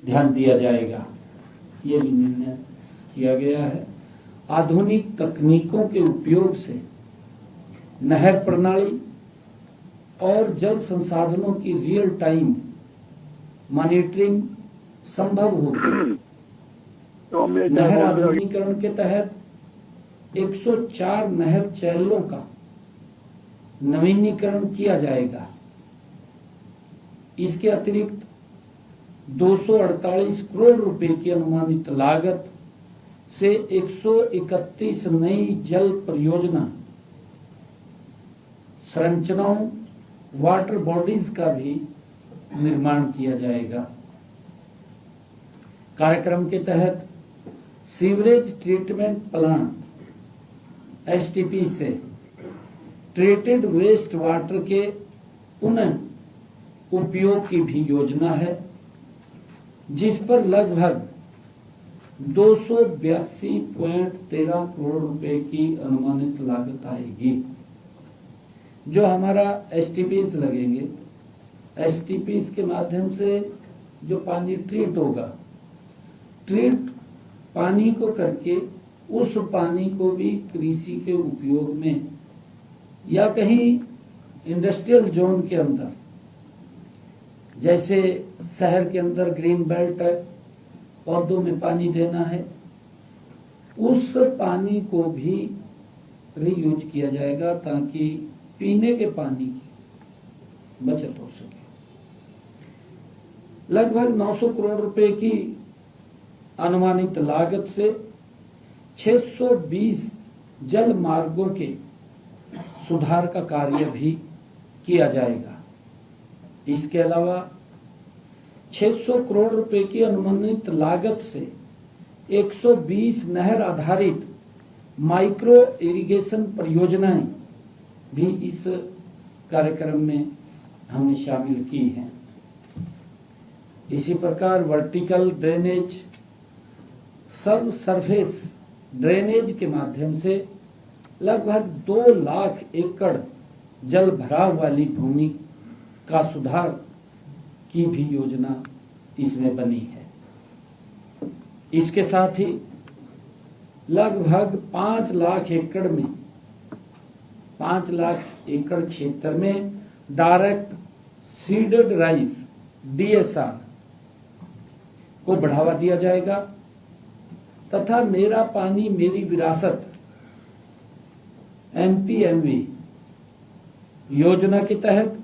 ध्यान दिया जाएगा, ये भी निर्णय किया गया है। आधुनिक तकनीकों के उपयोग से नहर प्रणाली और जल संसाधनों की रियल टाइम मॉनिटरिंग संभव होगी। नहर आधुनिकीकरण के तहत 104 नहर चैनलों का नवीनीकरण किया जाएगा। इसके अतिरिक्त 248 करोड़ रुपए की अनुमानित लागत से 131 नई जल परियोजना संरचनाओं वाटर बॉडीज का भी निर्माण किया जाएगा। कार्यक्रम के तहत सीवरेज ट्रीटमेंट प्लांट एसटीपी से ट्रीटेड वेस्ट वाटर के पुनः उपयोग की भी योजना है, जिस पर लगभग 282.13 करोड़ रुपए की अनुमानित लागत आएगी। जो हमारा एसटीपीस लगेंगे, एसटीपीस के माध्यम से जो पानी ट्रीट होगा, ट्रीट पानी को करके उस पानी को भी कृषि के उपयोग में या कहीं इंडस्ट्रियल जोन के अंदर, जैसे शहर के अंदर ग्रीन बेल्ट है, पौधों में पानी देना है, उस पानी को भी रीयूज किया जाएगा ताकि पीने के पानी की बचत हो सके। लगभग 900 करोड़ रुपए की अनुमानित लागत से 620 जल मार्गों के सुधार का कार्य भी किया जाएगा। इसके अलावा 600 करोड़ रुपए की अनुमानित लागत से 120 नहर आधारित माइक्रो इरिगेशन परियोजनाएं भी इस कार्यक्रम में हमने शामिल की हैं। इसी प्रकार वर्टिकल ड्रेनेज, सब सरफेस ड्रेनेज के माध्यम से लगभग 2 लाख एकड़ जल भराव वाली भूमि का सुधार की भी योजना इसमें बनी है। इसके साथ ही लगभग 5 लाख एकड़ में 5 लाख एकड़ क्षेत्र में डायरेक्ट सीडेड राइस डीएसआर को बढ़ावा दिया जाएगा तथा मेरा पानी मेरी विरासत एमपीएमवी योजना के तहत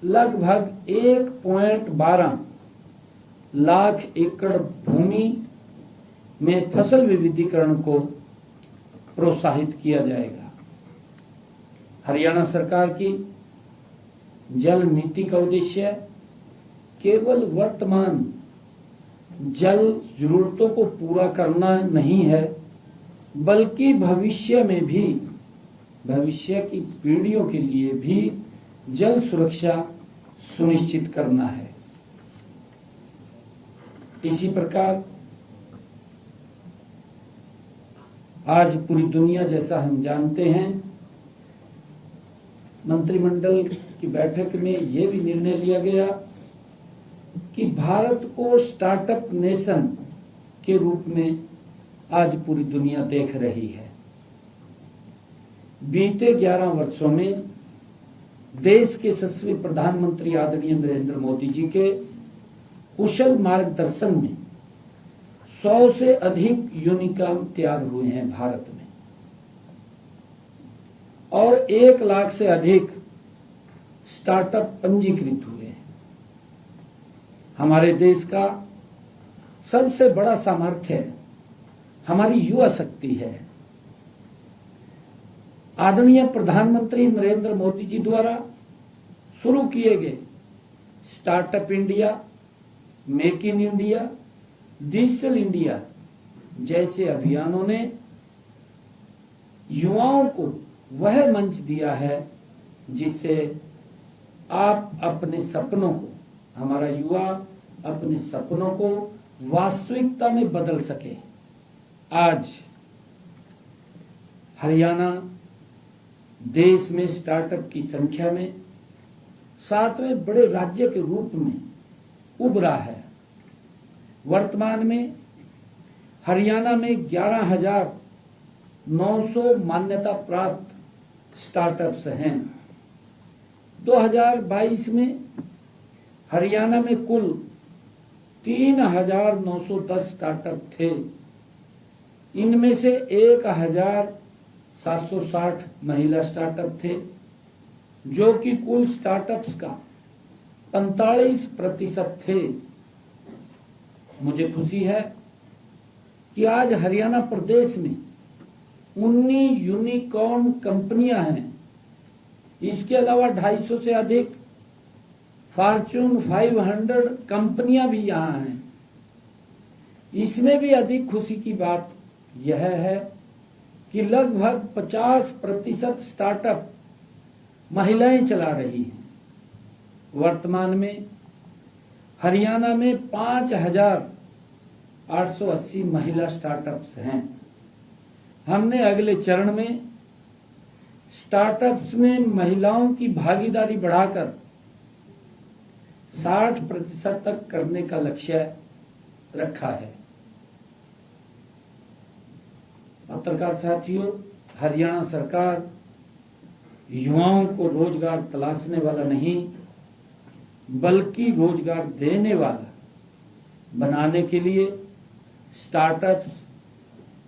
लगभग 1.12 लाख एकड़ भूमि में फसल विविधीकरण को प्रोत्साहित किया जाएगा। हरियाणा सरकार की जल नीति का उद्देश्य केवल वर्तमान जल जरूरतों को पूरा करना नहीं है, बल्कि भविष्य में भी, भविष्य की पीढ़ियों के लिए भी जल सुरक्षा सुनिश्चित करना है। इसी प्रकार आज पूरी दुनिया, जैसा हम जानते हैं, मंत्रिमंडल की बैठक में यह भी निर्णय लिया गया कि भारत को स्टार्टअप नेशन के रूप में आज पूरी दुनिया देख रही है। बीते 11 वर्षों में देश के यशस्वी प्रधानमंत्री आदरणीय नरेंद्र मोदी जी के कुशल मार्गदर्शन में 100 से अधिक यूनिकॉर्न तैयार हुए हैं भारत में, और 1 लाख से अधिक स्टार्टअप पंजीकृत हुए हैं। हमारे देश का सबसे बड़ा सामर्थ्य हमारी युवा शक्ति है। आदरणीय प्रधानमंत्री नरेंद्र मोदी जी द्वारा शुरू किए गए startup India, make in India, digital India जैसे अभियानों ने युवाओं को वह मंच दिया है जिससे आप अपने सपनों को, हमारा युवा अपने सपनों को वास्तविकता में बदल सके। आज हरियाणा देश में स्टार्टअप की संख्या में 7वें बड़े राज्य के रूप में उभरा है। वर्तमान में हरियाणा में 11,900 मान्यता प्राप्त स्टार्टअप्स हैं। 2022 में हरियाणा में कुल 3,910 स्टार्टअप थे। इनमें से 1,760 महिला स्टार्टअप थे, जो कि कुल स्टार्टअप्स का 45% थे। मुझे खुशी है कि आज हरियाणा प्रदेश में 19 यूनिकॉर्न कंपनियां हैं। इसके अलावा 250 से अधिक फॉर्च्यून 500 कंपनियां भी यहां हैं। इसमें भी अधिक खुशी की बात यह है कि लगभग 50% स्टार्टअप महिलाएं चला रही हैं। वर्तमान में हरियाणा में 5,880 महिला स्टार्टअप्स हैं। हमने अगले चरण में स्टार्टअप्स में महिलाओं की भागीदारी बढ़ाकर 60% तक करने का लक्ष्य रखा है। पत्रकार साथियों, हरियाणा सरकार युवाओं को रोजगार तलाशने वाला नहीं बल्कि रोजगार देने वाला बनाने के लिए स्टार्टअप्स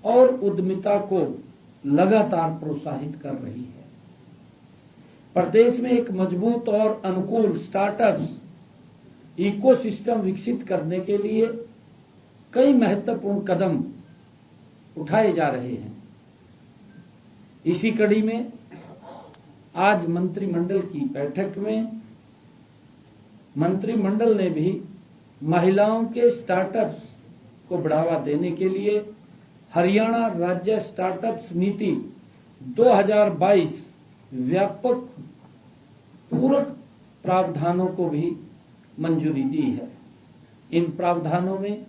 और उद्यमिता को लगातार प्रोत्साहित कर रही है। प्रदेश में एक मजबूत और अनुकूल स्टार्टअप्स इकोसिस्टम विकसित करने के लिए कई महत्वपूर्ण कदम उठाए जा रहे हैं। इसी कड़ी में आज मंत्रिमंडल की बैठक में मंत्रिमंडल ने भी महिलाओं के स्टार्टअप्स को बढ़ावा देने के लिए हरियाणा राज्य स्टार्टअप्स नीति 2022 व्यापक पूरक प्रावधानों को भी मंजूरी दी है। इन प्रावधानों में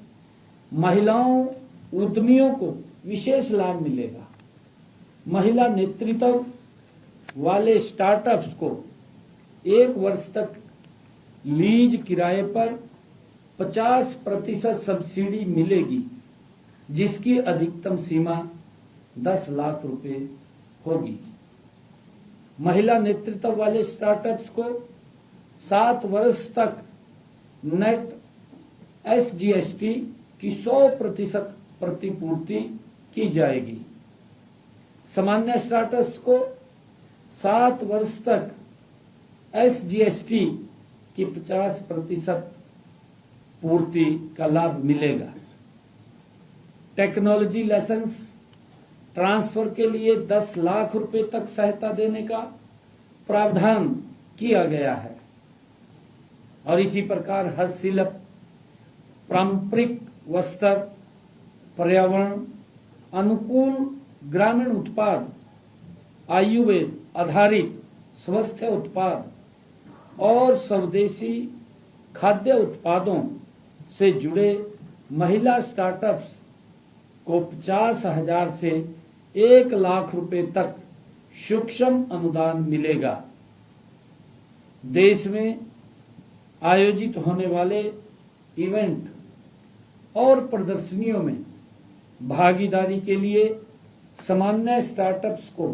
महिलाओं उद्यमियों को विशेष लाभ मिलेगा। महिला नेतृत्व वाले स्टार्टअप्स को 1 वर्ष तक लीज किराए पर 50% सब्सिडी मिलेगी, जिसकी अधिकतम सीमा 10 लाख रुपए होगी। महिला नेतृत्व वाले स्टार्टअप्स को 7 वर्ष तक नेट SGST की 100% प्रतिपूर्ति की जाएगी। सामान्य स्टार्टअप्स को 7 वर्ष तक SGST की 50% पूर्ति का लाभ मिलेगा। टेक्नोलॉजी लाइसेंस ट्रांसफर के लिए 10 लाख रुपए तक सहायता देने का प्रावधान किया गया है। और इसी प्रकार हस्तशिल्प, पारंपरिक वस्त्र, पर्यावरण अनुकूल ग्रामीण उत्पाद, आयुर्वेद आधारित स्वास्थ्य उत्पाद और स्वदेशी खाद्य उत्पादों से जुड़े महिला स्टार्टअप्स को 50,000 से 1 लाख रुपए तक सूक्ष्म अनुदान मिलेगा। देश में आयोजित होने वाले इवेंट और प्रदर्शनियों में भागीदारी के लिए सामान्य स्टार्टअप्स को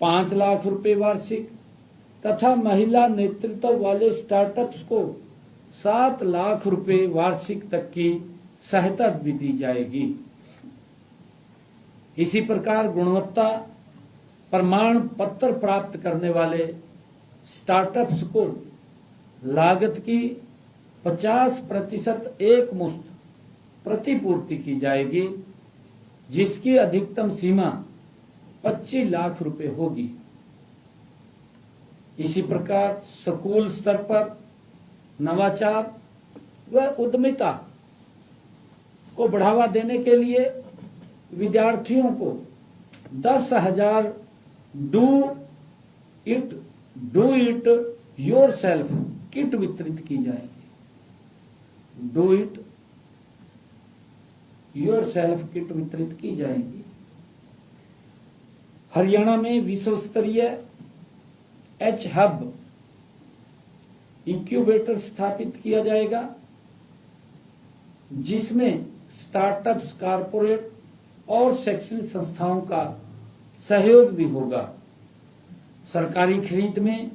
5 लाख रुपए वार्षिक तथा महिला नेतृत्व वाले स्टार्टअप्स को 7 लाख रुपए वार्षिक तक की सहायता भी दी जाएगी। इसी प्रकार गुणवत्ता प्रमाण पत्र प्राप्त करने वाले स्टार्टअप्स को लागत की 50% एक मुश्त प्रतिपूर्ति की जाएगी, जिसकी अधिकतम सीमा 25 लाख रुपए होगी। इसी प्रकार स्कूल स्तर पर नवाचार व उद्यमिता को बढ़ावा देने के लिए विद्यार्थियों को 10,000 डू इट योरसेल्फ किट वितरित की जाएगी। डू इट योरसेल्फ किट वितरित की जाएगी। हरियाणा में विश्व स्तरीय एच हब इंक्यूबेटर स्थापित किया जाएगा। जिसमें स्टार्टअप्स, कारपोरेट और शैक्षणिक संस्थाओं का सहयोग भी होगा। सरकारी खरीद में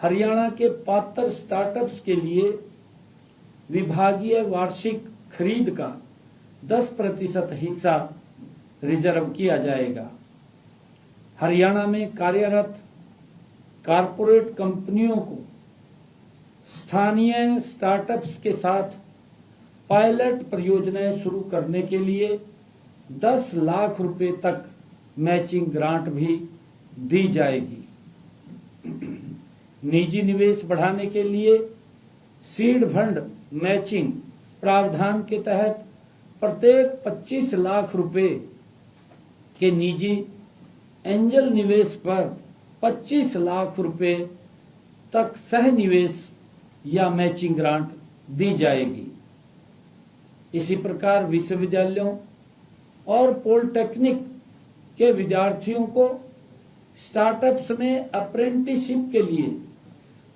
हरियाणा के पात्र स्टार्टअप्स के लिए विभागीय वार्षिक खरीद का 10% हिस्सा रिजर्व किया जाएगा। हरियाणा में कार्यरत कारपोरेट कंपनियों को स्थानीय स्टार्टअप्स के साथ पायलट परियोजनाएं शुरू करने के लिए 10 लाख रुपए तक मैचिंग ग्रांट भी दी जाएगी। निजी निवेश बढ़ाने के लिए सीड फंड मैचिंग प्रावधान के तहत प्रत्येक 25 लाख रुपए के निजी एंजल निवेश पर 25 लाख रुपए तक सह निवेश या मैचिंग ग्रांट दी जाएगी। इसी प्रकार विश्वविद्यालयों और पॉलिटेक्निक के विद्यार्थियों को स्टार्टअप्स में अप्रेंटिसशिप के लिए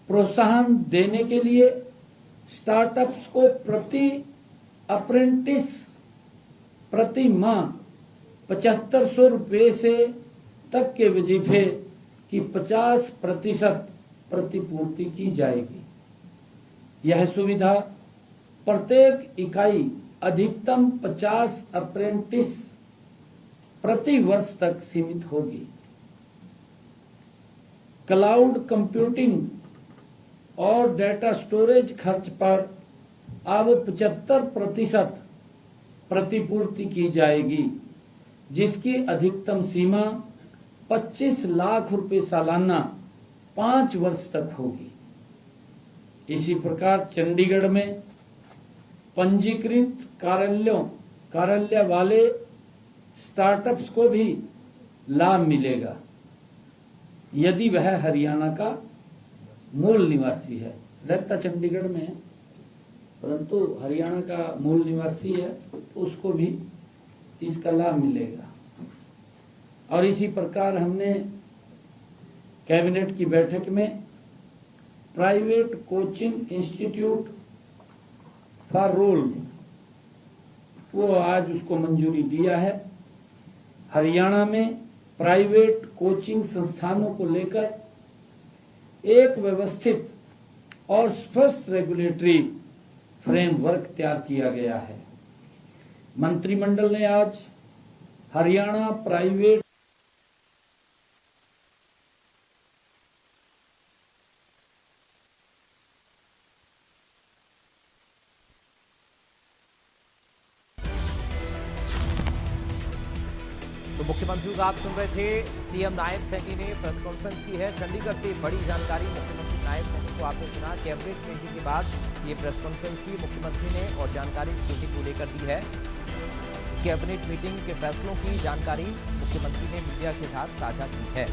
प्रोत्साहन देने के लिए स्टार्टअप्स को प्रति अप्रेंटिस प्रति माह 7500 रुपये से तक के वजीफे की 50% प्रतिपूर्ति की जाएगी। यह सुविधा प्रत्येक इकाई अधिकतम 50 अप्रेंटिस प्रति वर्ष तक सीमित होगी। क्लाउड कंप्यूटिंग और डेटा स्टोरेज खर्च पर अब 75% प्रतिपूर्ति की जाएगी, जिसकी अधिकतम सीमा 25 लाख रुपए सालाना 5 वर्ष तक होगी। इसी प्रकार चंडीगढ़ में पंजीकृत कार्यालय वाले स्टार्टअप्स को भी लाभ मिलेगा यदि वह हरियाणा का मूल निवासी है। रहता चंडीगढ़ में है परंतु हरियाणा का मूल निवासी है तो उसको भी इसका लाभ मिलेगा। और इसी प्रकार हमने कैबिनेट की बैठक में private coaching institute for role वो आज उसको मंजूरी दिया है। हरियाणा में प्राइवेट कोचिंग संस्थानों को लेकर एक व्यवस्थित और स्पष्ट रेगुलेटरी फ्रेमवर्क तैयार किया गया है। मंत्रिमंडल ने आज हरियाणा प्राइवेट तो मुख्यमंत्री को आप सुन रहे थे। सीएम नायब सैनी ने प्रेस कॉन्फ्रेंस की है। चंडीगढ़ से बड़ी जानकारी मुख्यमंत्री नायब सैनी को आपने सुना। कैबिनेट मीटिंग के बाद ये प्रेस कॉन्फ्रेंस की मुख्यमंत्री ने और जानकारी इस मीटिंग को लेकर दी है। कैबिनेट मीटिंग के फैसलों की जानकारी मुख्यमंत्री ने मीडिया के साथ साझा की है।